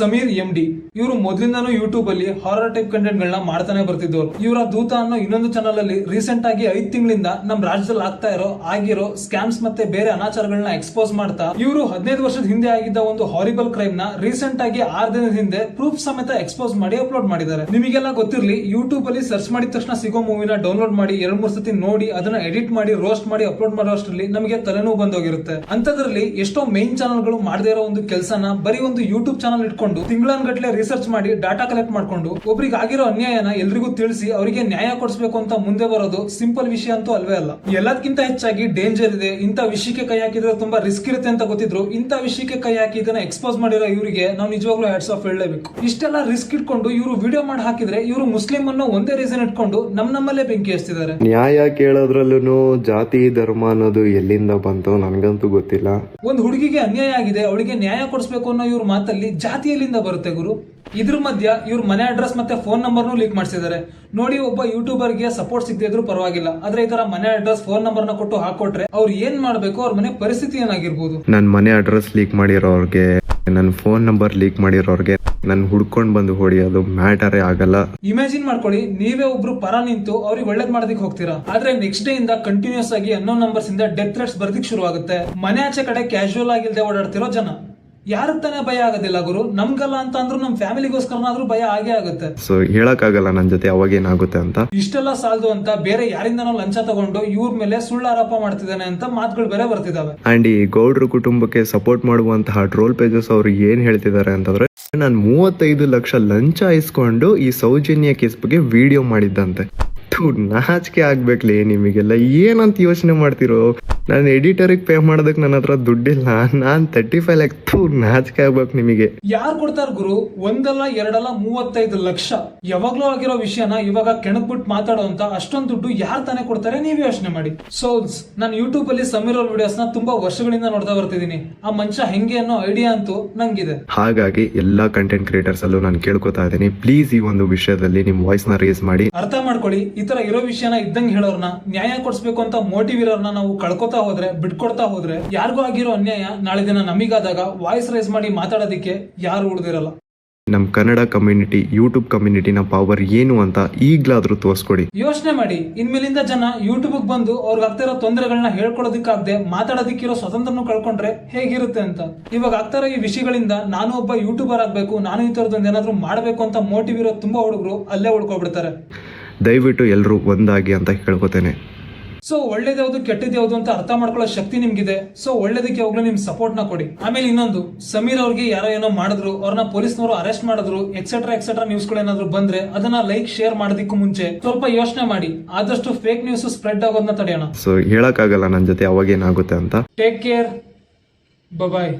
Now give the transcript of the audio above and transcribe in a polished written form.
Sameer MD ಇವರು ಮೊದಲಿಂದಾನು YouTube ಅಲ್ಲಿ horror type content ಗಳನ್ನ ಮಾಡ್ತಾನೆ ಬರ್ತಿದ್ದವರು. ಇವರ ದೂತ ಅನ್ನೋ ಇನ್ನೊಂದು ಚಾನಲ್ ಅಲ್ಲಿ ರೀಸೆಂಟ್ ಆಗಿ 5 ತಿಂಗಳಿಂದ ನಮ್ ರಾಜ್ಯದಲ್ಲಿ ಆಗಿರೋ ಸ್ಕ್ಯಾಮ್ಸ್ ಮತ್ತೆ ಬೇರೆ ಅನಾಚಾರಗಳನ್ನ ಎಕ್ಸ್ಪೋಸ್ ಮಾಡ್ತಾ ಇವರು 15 ವರ್ಷದ ಹಿಂದೆ ಆಗಿದ್ದ ಒಂದು ಹಾರಿಬಲ್ ಕ್ರೈಮ್ ನ ರೀಸೆಂಟ್ ಆಗಿ 6 ದಿನದ ಹಿಂದೆ ಪ್ರೂಫ್ ಸಮೇತ ಎಕ್ಸ್ಪೋಸ್ ಮಾಡಿ ಅಪ್ಲೋಡ್ ಮಾಡಿದ್ದಾರೆ. ನಿಮಗೆಲ್ಲ ಗೊತ್ತಿರಲಿ, ಯೂಟ್ಯೂಬ್ ಅಲ್ಲಿ ಸರ್ಚ್ ಮಾಡಿದ ತಕ್ಷಣ ಸಿಗೋ ಮೂವಿನ ಡೌನ್ಲೋಡ್ ಮಾಡಿ 2-3 ಸತಿ ನೋಡಿ ಅದನ್ನ ಎಡಿಟ್ ಮಾಡಿ ರೋಸ್ಟ್ ಮಾಡಿ ಅಪ್ಲೋಡ್ ಮಾಡೋ ಅಷ್ಟರಲ್ಲಿ ನಮಗೆ ತಲೆನೋವು ಬಂದೋಗಿರುತ್ತೆ. ಅಂತದ್ರಲ್ಲಿ ಎಷ್ಟೋ ಮೈನ್ ಚಾನಲ್ ಗಳು ಮಾಡದೇ ಇರೋ ಒಂದು ಕೆಲಸನ ಬರೀ ಒಂದು ಯೂಟ್ಯೂಬ್ ಚಾನಲ್ ಇಟ್ಕೊಂಡು ತಿಂಗಳನ್ಗಟ್ಲೆ ರಿಸರ್ಚ್ ಮಾಡಿ ಡಾಟಾ ಕಲೆಕ್ಟ್ ಮಾಡ್ಕೊಂಡು ಒಬ್ರಿಗೆ ಆಗಿರೋ ಅನ್ಯಾಯನ ಎಲ್ರಿಗೂ ತಿಳಿಸಿ ಅವರಿಗೆ ನ್ಯಾಯ ಕೊಡಿಸಬೇಕು ಅಂತ ಮುಂದೆ ಬರೋದು ಸಿಂಪಲ್ ವಿಷಯ ಅಂತೂ ಅಲ್ವೇ ಅಲ್ಲ. ಎಲ್ಲದಕ್ಕಿಂತ ಹೆಚ್ಚಾಗಿ ಡೇಂಜರ್ ಇದೆ. ಇಂಥ ವಿಷಯಕ್ಕೆ ಕೈ ಹಾಕಿದ್ರೆ ತುಂಬಾ ರಿಸ್ಕ್ ಇರುತ್ತೆ ಅಂತ ಗೊತ್ತಿದ್ರು ಇಂಥ ವಿಷಯಕ್ಕೆ ಕೈ ಹಾಕಿ ಇದನ್ನ ಎಕ್ಸ್ಪೋಸ್ ಮಾಡಿರೋ ಇವರಿಗೆ ನಾವು ನಿಜವಾಗ್ಲೂ ಹ್ಯಾಟ್ಸ್ ಆಫ್ ಹೇಳಲೇಬೇಕು. ಇಷ್ಟೆಲ್ಲ ರಿಸ್ಕ್ ಇಟ್ಕೊಂಡು ಇವರು ವಿಡಿಯೋ ಮಾಡಿ ಹಾಕಿದ್ರೆ ಇವರು ಮುಸ್ಲಿಂ ಅನ್ನೋ ಒಂದೇ ರೀಸನ್ ಇಟ್ಕೊಂಡು ನಮ್ಮಲ್ಲೇ ಬೆಂಕಿ ಹಚ್ತಿದ್ದಾರೆ. ನ್ಯಾಯ ಕೇಳೋದ್ರಲ್ಲೂ ಜಾತಿ ಧರ್ಮ ಅನ್ನೋದು ಎಲ್ಲಿಂದ ಬಂತು ನನಗಂತೂ ಗೊತ್ತಿಲ್ಲ. ಒಂದು ಹುಡುಗಿಗೆ ಅನ್ಯಾಯ ಆಗಿದೆ, ಅವಳಿಗೆ ನ್ಯಾಯ ಕೊಡಿಸಬೇಕು ಅನ್ನೋ ಇವ್ರ ಮಾತಲ್ಲಿ ಜಾತಿ ಎಲ್ಲಿಂದ ಬರುತ್ತೆ ಗುರು? ಇದ್ರ ಮಧ್ಯ ಇವ್ರ ಮನೆ ಅಡ್ರೆಸ್ ಮತ್ತೆ ಫೋನ್ ನಂಬರ್ನು ಲೀಕ್ ಮಾಡಿಸಿದ್ದಾರೆ. ನೋಡಿ, ಒಬ್ಬ ಯೂಟ್ಯೂಬರ್ ಗೆ ಸಪೋರ್ಟ್ ಸಿಗದೇ ಇದ್ರೂ ಪರವಾಗಿಲ್ಲ, ಆದ್ರೆ ಈ ತರ ಮನೆ ಅಡ್ರೆಸ್ ಫೋನ್ ನಂಬರ್ ನ ಕೊಟ್ಟು ಹಾಕೊಟ್ರೆ ಅವ್ರು ಏನ್ ಮಾಡ್ಬೇಕು, ಅವ್ರ ಮನೆ ಪರಿಸ್ಥಿತಿ ಏನಾಗಿರ್ಬೋದು? ನನ್ ಮನೆ ಅಡ್ರೆಸ್ ಲೀಕ್ ಮಾಡಿರೋರ್ಗೆ, ನನ್ನ ಫೋನ್ ನಂಬರ್ ಲೀಕ್ ಮಾಡಿರೋರ್ಗೆ ನನ್ ಹುಡ್ಕೊಂಡ್ ಬಂದು ಹೊಡಿಯೋದು ಮ್ಯಾಟರೇ ಆಗಲ್ಲ. ಇಮ್ಯಾಜಿನ್ ಮಾಡ್ಕೊಳ್ಳಿ, ನೀವೇ ಒಬ್ರು ಪರ ನಿಂತು ಅವ್ರಿಗೆ ಒಳ್ಳೇದ್ ಮಾಡೋದಕ್ಕೆ ಹೋಗ್ತೀರಾ, ಆದ್ರೆ ನೆಕ್ಸ್ಟ್ ಡೇ ಇಂದ ಕಂಟಿನ್ಯೂಸ್ ಆಗಿ ಅನ್ನೋನ್ ನಂಬರ್ಸ್ ಇಂದ ಡೆತ್ ಥ್ರೆಟ್ಸ್ ಬರ್ದಿಕ್ ಶುರು ಆಗುತ್ತೆ. ಮನೆ ಆಚೆ ಕಡೆ ಕ್ಯಾಶುವಲ್ ಆಗಿಲ್ದೆ ಓಡಾಡ್ತಿರೋ ಜನ. ಯಾರಿಗೆ ತಾನೇ ಭಯ ಆಗೋದಿಲ್ಲ ಗುರು? ನಮ್ಗಲ್ಲ ಅಂತ ಅಂದ್ರೂ ನಮ್ ಫ್ಯಾಮಿಲಿಗೋಸ್ಕರನಾದ್ರೂ ಭಯ ಆಗೇ ಆಗುತ್ತೆ. ಸೊ ಹೇಳಕ್ ಆಗಲ್ಲ ನನ್ ಜೊತೆ ಅವಾಗ ಏನಾಗುತ್ತೆ ಅಂತ. ಇಷ್ಟೆಲ್ಲ ಸಾಲದು ಅಂತ ಬೇರೆ ಯಾರಿಂದನೋ ಲಂಚ ತಗೊಂಡು ಇವ್ರ ಮೇಲೆ ಸುಳ್ಳು ಆರೋಪ ಮಾಡ್ತಿದ್ದಾನೆ ಅಂತ ಮಾತುಗಳು ಬೇರೆ ಬರ್ತಿದಾವೆ. ಅಂಡ್ ಈ ಗೌಡ್ರ ಕುಟುಂಬಕ್ಕೆ ಸಪೋರ್ಟ್ ಮಾಡುವಂತಹ ಟ್ರೋಲ್ ಪೇಜಸ್ ಅವರು ಏನ್ ಹೇಳ್ತಿದ್ದಾರೆ ಅಂತಂದ್ರೆ, ನಾನು 35 ಲಕ್ಷ ಲಂಚ ಇಸ್ಕೊಂಡು ಈ ಸೌಜನ್ಯ ಕೇಸ್ ಬಗ್ಗೆ ವಿಡಿಯೋ ಮಾಡಿದ್ದಂತೆ. ನಾಚಿಕೆ ಆಗ್ಬೇಕ್ಲಿ ನಿಮಗೆಲ್ಲ. ಏನಂತ ಯೋಚನೆ ಮಾಡ್ತಿರೋ? ನಾನು ಎಡಿಟರಿಗೆ ಪೇ ಮಾಡೋದಕ್ಕೆ ನನ್ನ ಹತ್ರ ದುಡ್ಡಿಲ್ಲ, ನಾನ್ 35 ಲ್ಯಾಕ್. ನಾಚಿಕೆ ಆಗ್ಬೇಕು ನಿಮಗೆ. ಯಾರು ಕೊಡ್ತಾರ ಗುರು? ಒಂದಲ್ಲ ಎರಡಲ್ಲ 35 ಲಕ್ಷ. ಯಾವಾಗ್ಲೂ ಆಗಿರೋ ವಿಷಯನ ಇವಾಗ ಕೆಣಕ್ಬಿಟ್ಟು ಮಾತಾಡೋ ಅಂತ ಅಷ್ಟೊಂದು ದುಡ್ಡು ಯಾರು ತಾನೇ ಕೊಡ್ತಾರೆ? ನೀವ್ ಯೋಚನೆ ಮಾಡಿ. ಸೋಲ್ಸ್, ನಾನು ಯೂಟ್ಯೂಬ್ ಅಲ್ಲಿ ಸಮೀರ್ ಅವ್ರ ವಿಡಿಯೋಸ್ ನ ತುಂಬಾ ವರ್ಷಗಳಿಂದ ನೋಡ್ತಾ ಬರ್ತಿದೀನಿ. ಆ ಮನುಷ್ಯ ಹೆಂಗೆ ಅನ್ನೋ ಐಡಿಯಾ ಅಂತೂ ನಂಗಿದೆ. ಹಾಗಾಗಿ ಎಲ್ಲಾ ಕಂಟೆಂಟ್ ಕ್ರಿಯೇಟರ್ಸ್ ಅಲ್ಲೂ ನಾನು ಕೇಳ್ಕೊತಾ ಇದ್ದೀನಿ, ಪ್ಲೀಸ್ ಈ ಒಂದು ವಿಷಯದಲ್ಲಿ ನಿಮ್ ವಾಯ್ಸ್ ನ ರೇಸ್ ಮಾಡಿ. ಅರ್ಥ ಮಾಡ್ಕೊಳ್ಳಿ, ಈ ತರ ಇರೋ ವಿಷಯನ ಇದ್ದಂಗೆ ಹೇಳೋರ್ನ, ನ್ಯಾಯ ಕೊಡಿಸ್ಬೇಕು ಅಂತ ಮೋಟಿವ್ ಇರೋರ್ನ ನಾವು ಕಳ್ಕೊತಾ ಹೋದ್ರೆ, ಬಿಟ್ಕೊಡ್ತಾ ಹೋದ್ರೆ, ಯಾರಿಗೂ ಆಗಿರೋ ಅನ್ಯಾಯ ನಾಳೆ ದಿನ ನಮಗಾದಾಗ ವಾಯ್ಸ್ ರೈಸ್ ಮಾಡಿ ಮಾತಾಡೋದಿಕ್ಕೆ ಯಾರು ಉಳಿದಿರಲ್ಲ. ನಮ್ ಕನ್ನಡ ಕಮ್ಯುನಿಟಿ, ಯೂಟ್ಯೂಬ್ ಕಮ್ಯುನಿಟಿನ ಪವರ್ ಏನು ಅಂತ ಈಗ್ಲಾದ್ರೂ ತೋರಿಸ್ಕೊಡಿ. ಯೋಚನೆ ಮಾಡಿ, ಇನ್ಮೇಲಿಂದ ಜನ ಯೂಟ್ಯೂಬ್ ಬಂದು ಅವ್ರಿಗೆ ಆಗ್ತಿರೋ ತೊಂದರೆಗಳನ್ನ ಹೇಳ್ಕೊಡೋದಕ್ಕಾಗದೆ ಮಾತಾಡೋದಿಕ್ಕಿರೋ ಸ್ವತಂತ್ರನು ಕಳ್ಕೊಂಡ್ರೆ ಹೇಗಿರುತ್ತೆ ಅಂತ. ಇವಾಗ ಆಗ್ತಾರೋ ಈ ವಿಷಯಗಳಿಂದ ನಾನು ಒಬ್ಬ ಯೂಟ್ಯೂಬರ್ ಆಗ್ಬೇಕು, ನಾನು ಈ ತರದೊಂದು ಏನಾದ್ರು ಮಾಡ್ಬೇಕು ಅಂತ ಮೋಟಿವ್ ಇರೋ ತುಂಬಾ ಹುಡುಗರು ಅಲ್ಲೇ ಉಳ್ಕೊಬಿಡ್ತಾರೆ. ದಯವಿಟ್ಟು ಎಲ್ಲರೂ ಒಂದಾಗಿ ಅಂತ ಕೇಳ್ಕೊತೇನೆ. ಸೊ ಒಳ್ಳೇದ್ಯಾವ್ದು ಕೆಟ್ಟದ್ಯಾವ್ದು ಅಂತ ಅರ್ಥ ಮಾಡ್ಕೊಳ್ಳೋ ಶಕ್ತಿ ನಿಮ್ಗಿದೆ. ಸೊ ಒಳ್ಳೇದಕ್ಕೆ ಯಾವಾಗ್ಲೂ ನಿಮ್ ಸಪೋರ್ಟ್ ನ ಕೊಡಿ. ಆಮೇಲೆ ಇನ್ನೊಂದು, ಸಮೀರ್ ಅವ್ರಿಗೆ ಯಾರೋ ಏನೋ ಮಾಡಿದ್ರು, ಅವ್ರನ್ನ ಪೊಲೀಸ್ನವರು ಅರೆಸ್ಟ್ ಮಾಡಿದ್ರು, ಎಕ್ಸೆಟ್ರಾ ನ್ಯೂಸ್ ಗಳೇನಾದ್ರು ಬಂದ್ರೆ ಅದನ್ನ ಲೈಕ್ ಶೇರ್ ಮಾಡೋದಕ್ಕೂ ಮುಂಚೆ ಸ್ವಲ್ಪ ಯೋಚನೆ ಮಾಡಿ. ಆದಷ್ಟು ಫೇಕ್ ನ್ಯೂಸ್ ಸ್ಪ್ರೆಡ್ ಆಗೋದನ್ನ ತಡೆಯೋಣ. ಸೊ ಹೇಳಕ್ ಆಗಲ್ಲ ನನ್ ಜೊತೆ ಅವಾಗ ಏನಾಗುತ್ತೆ ಅಂತ. ಟೇಕ್ ಕೇರ್, ಬಾಯ್.